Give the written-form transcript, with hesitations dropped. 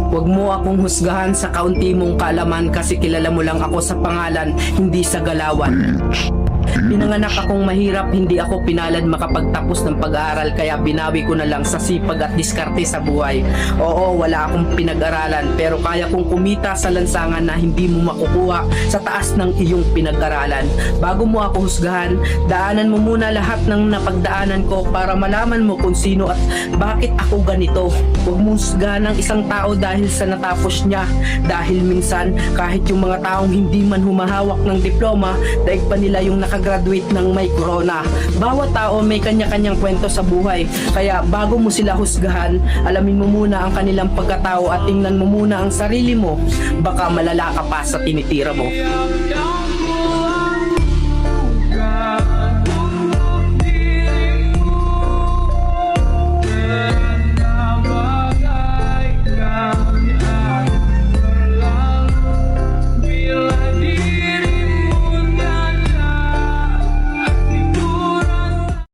Huwag mo akong husgahan sa kaunti mong kaalaman kasi kilala mo lang ako sa pangalan, hindi sa galawan. Pinanganak akong mahirap, hindi ako pinalad makapagtapos ng pag-aaral kaya binawi ko na lang sa sipag at diskarte sa buhay. Oo, wala akong pinag-aralan pero kaya kong kumita sa lansangan na hindi mo makukuha sa taas ng iyong pinag-aralan. Bago mo ako husgahan, daanan mo muna lahat ng napagdaanan ko para malaman mo kung sino at bakit ako ganito. Huwag mo husgahan ng isang tao dahil sa natapos niya, dahil minsan kahit yung mga taong hindi man humahawak ng diploma, daig pa nila yung nakagraduate ng may corona. Bawat tao may kanya-kanyang kwento sa buhay. Kaya bago mo sila husgahan, alamin mo muna ang kanilang pagkatao at tingnan mo muna ang sarili mo. Baka malala ka pa sa tinitira mo.